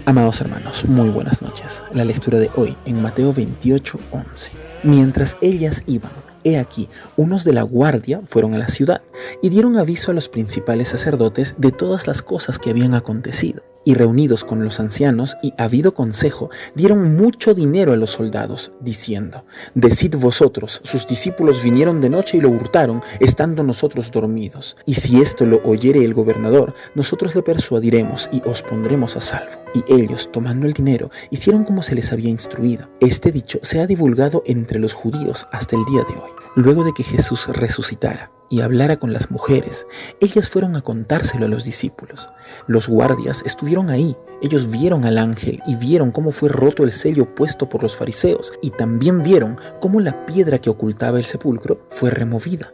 Amados hermanos, muy buenas noches. La lectura de hoy en Mateo 28:11. Mientras ellas iban, he aquí, unos de la guardia fueron a la ciudad y dieron aviso a los principales sacerdotes de todas las cosas que habían acontecido. Y reunidos con los ancianos y habido consejo, dieron mucho dinero a los soldados, diciendo: Decid vosotros, sus discípulos vinieron de noche y lo hurtaron, estando nosotros dormidos. Y si esto lo oyere el gobernador, nosotros le persuadiremos y os pondremos a salvo. Y ellos, tomando el dinero, hicieron como se les había instruido. Este dicho se ha divulgado entre los judíos hasta el día de hoy. Luego de que Jesús resucitara y hablara con las mujeres, ellas fueron a contárselo a los discípulos. Los guardias estuvieron ahí. Ellos vieron al ángel y vieron cómo fue roto el sello puesto por los fariseos, y también vieron cómo la piedra que ocultaba el sepulcro fue removida.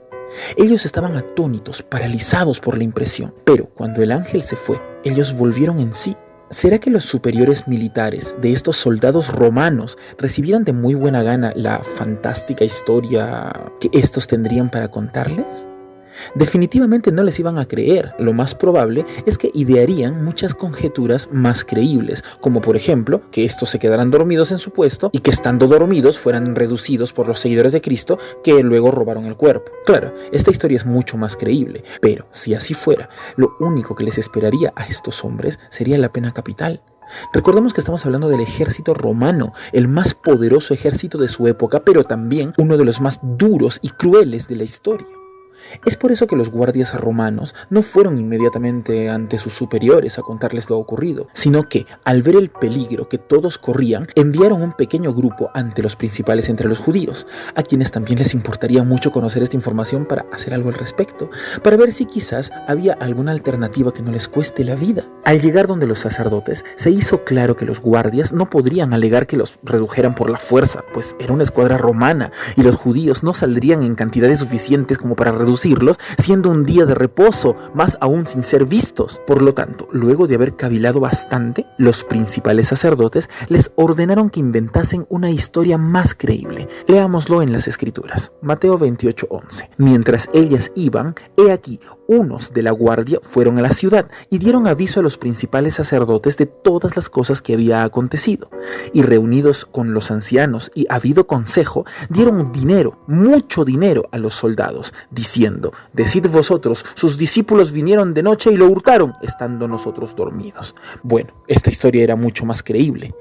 Ellos estaban atónitos, paralizados por la impresión, pero cuando el ángel se fue, ellos volvieron en sí. ¿Será que los superiores militares de estos soldados romanos recibieran de muy buena gana la fantástica historia que estos tendrían para contarles? Definitivamente no les iban a creer. Lo más probable es que idearían muchas conjeturas más creíbles, como por ejemplo que estos se quedaran dormidos en su puesto y que estando dormidos fueran reducidos por los seguidores de Cristo que luego robaron el cuerpo. Claro, esta historia es mucho más creíble, pero si así fuera, lo único que les esperaría a estos hombres sería la pena capital. Recordemos que estamos hablando del ejército romano, el más poderoso ejército de su época, pero también uno de los más duros y crueles de la historia. Es por eso que los guardias romanos no fueron inmediatamente ante sus superiores a contarles lo ocurrido, sino que, al ver el peligro que todos corrían, enviaron un pequeño grupo ante los principales entre los judíos, a quienes también les importaría mucho conocer esta información para hacer algo al respecto, para ver si quizás había alguna alternativa que no les cueste la vida. Al llegar donde los sacerdotes, se hizo claro que los guardias no podrían alegar que los redujeran por la fuerza, pues era una escuadra romana y los judíos no saldrían en cantidades suficientes como para reducirlos, siendo un día de reposo, más aún sin ser vistos. Por lo tanto, luego de haber cavilado bastante, los principales sacerdotes les ordenaron que inventasen una historia más creíble. Leámoslo en las Escrituras. Mateo 28:11. Mientras ellas iban, he aquí, unos de la guardia fueron a la ciudad y dieron aviso a los principales sacerdotes de todas las cosas que había acontecido. Y reunidos con los ancianos y habido consejo, dieron dinero, mucho dinero a los soldados, diciendo: Decid vosotros, sus discípulos vinieron de noche y lo hurtaron, estando nosotros dormidos. Bueno, esta historia era mucho más creíble.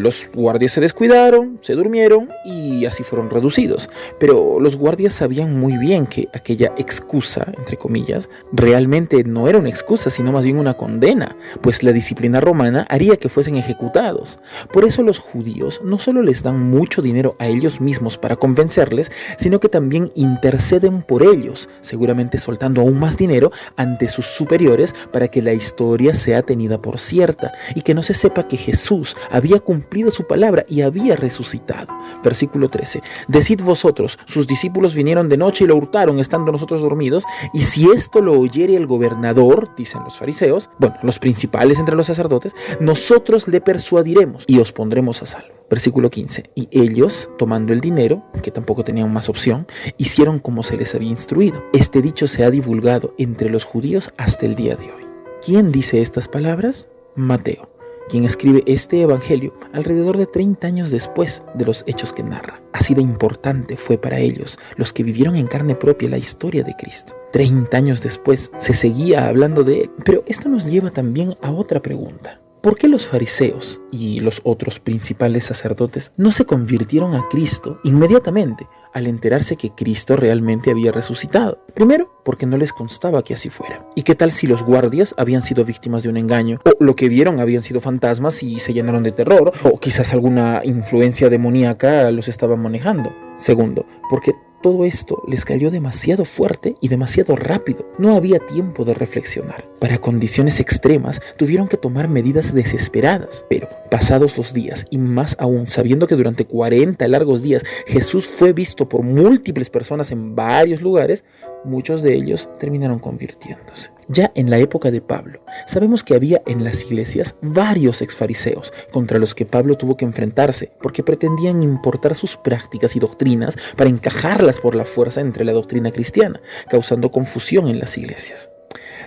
Los guardias se descuidaron, se durmieron y así fueron reducidos. Pero los guardias sabían muy bien que aquella excusa, entre comillas, realmente no era una excusa, sino más bien una condena, pues la disciplina romana haría que fuesen ejecutados. Por eso los judíos no solo les dan mucho dinero a ellos mismos para convencerles, sino que también interceden por ellos, seguramente soltando aún más dinero ante sus superiores para que la historia sea tenida por cierta y que no se sepa que Jesús había cumplido su palabra y había resucitado. Versículo 13. Decid vosotros, sus discípulos vinieron de noche y lo hurtaron, estando nosotros dormidos, y si esto lo oyere el gobernador, dicen los fariseos, los principales entre los sacerdotes, nosotros le persuadiremos y os pondremos a salvo. Versículo 15. Y ellos, tomando el dinero, que tampoco tenían más opción, hicieron como se les había instruido. Este dicho se ha divulgado entre los judíos hasta el día de hoy. ¿Quién dice estas palabras? Mateo, quien escribe este evangelio alrededor de 30 años después de los hechos que narra. Así de importante fue para ellos, los que vivieron en carne propia la historia de Cristo. 30 años después se seguía hablando de él. Pero esto nos lleva también a otra pregunta. ¿Por qué los fariseos y los otros principales sacerdotes no se convirtieron a Cristo inmediatamente al enterarse que Cristo realmente había resucitado? Primero, porque no les constaba que así fuera. ¿Y qué tal si los guardias habían sido víctimas de un engaño? O lo que vieron habían sido fantasmas y se llenaron de terror, o quizás alguna influencia demoníaca los estaba manejando. Segundo, porque todo esto les cayó demasiado fuerte y demasiado rápido. No había tiempo de reflexionar. Para condiciones extremas tuvieron que tomar medidas desesperadas. Pero pasados los días, y más aún sabiendo que durante 40 largos días Jesús fue visto por múltiples personas en varios lugares, muchos de ellos terminaron convirtiéndose. Ya en la época de Pablo, sabemos que había en las iglesias varios exfariseos contra los que Pablo tuvo que enfrentarse porque pretendían importar sus prácticas y doctrinas para encajarlas por la fuerza entre la doctrina cristiana, causando confusión en las iglesias.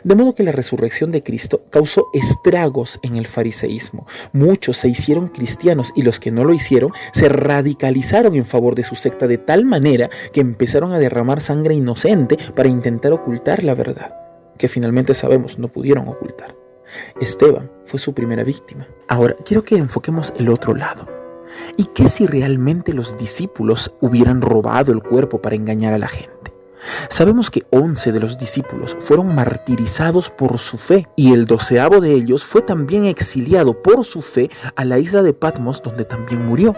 De modo que la resurrección de Cristo causó estragos en el fariseísmo. Muchos se hicieron cristianos y los que no lo hicieron se radicalizaron en favor de su secta de tal manera que empezaron a derramar sangre inocente para intentar ocultar la verdad, que finalmente sabemos no pudieron ocultar. Esteban fue su primera víctima. Ahora, quiero que enfoquemos el otro lado. ¿Y qué si realmente los discípulos hubieran robado el cuerpo para engañar a la gente? Sabemos que 11 de los discípulos fueron martirizados por su fe y el 12º de ellos fue también exiliado por su fe a la isla de Patmos, donde también murió.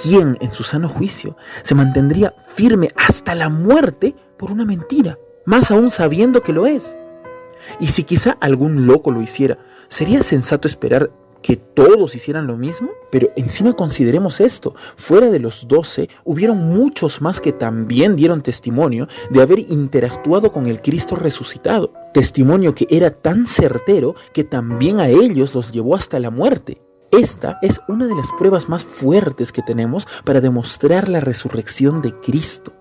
¿Quién en su sano juicio se mantendría firme hasta la muerte por una mentira, más aún sabiendo que lo es? Y si quizá algún loco lo hiciera, ¿sería sensato esperar que todos hicieran lo mismo? Pero encima consideremos esto: fuera de los 12 hubieron muchos más que también dieron testimonio de haber interactuado con el Cristo resucitado, testimonio que era tan certero que también a ellos los llevó hasta la muerte. Esta es una de las pruebas más fuertes que tenemos para demostrar la resurrección de Cristo.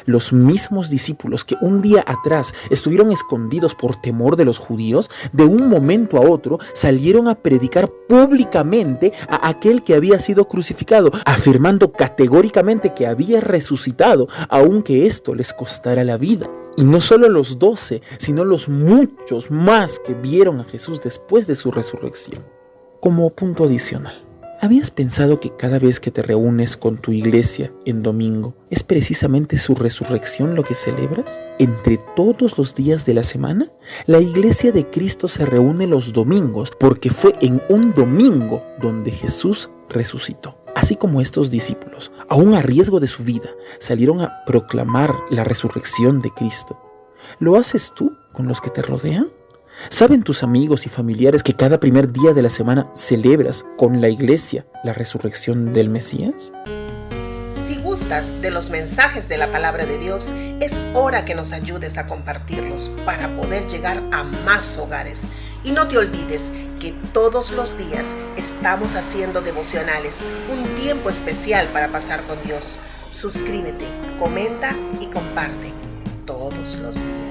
Los mismos discípulos que un día atrás estuvieron escondidos por temor de los judíos, de un momento a otro salieron a predicar públicamente a aquel que había sido crucificado, afirmando categóricamente que había resucitado, aunque esto les costara la vida. Y no solo los 12, sino los muchos más que vieron a Jesús después de su resurrección. Como punto adicional, ¿habías pensado que cada vez que te reúnes con tu iglesia en domingo, es precisamente su resurrección lo que celebras? Entre todos los días de la semana, la iglesia de Cristo se reúne los domingos porque fue en un domingo donde Jesús resucitó. Así como estos discípulos, aún a riesgo de su vida, salieron a proclamar la resurrección de Cristo. ¿Lo haces tú con los que te rodean? ¿Saben tus amigos y familiares que cada primer día de la semana celebras con la iglesia la resurrección del Mesías? Si gustas de los mensajes de la palabra de Dios, es hora que nos ayudes a compartirlos para poder llegar a más hogares. Y no te olvides que todos los días estamos haciendo devocionales, un tiempo especial para pasar con Dios. Suscríbete, comenta y comparte todos los días.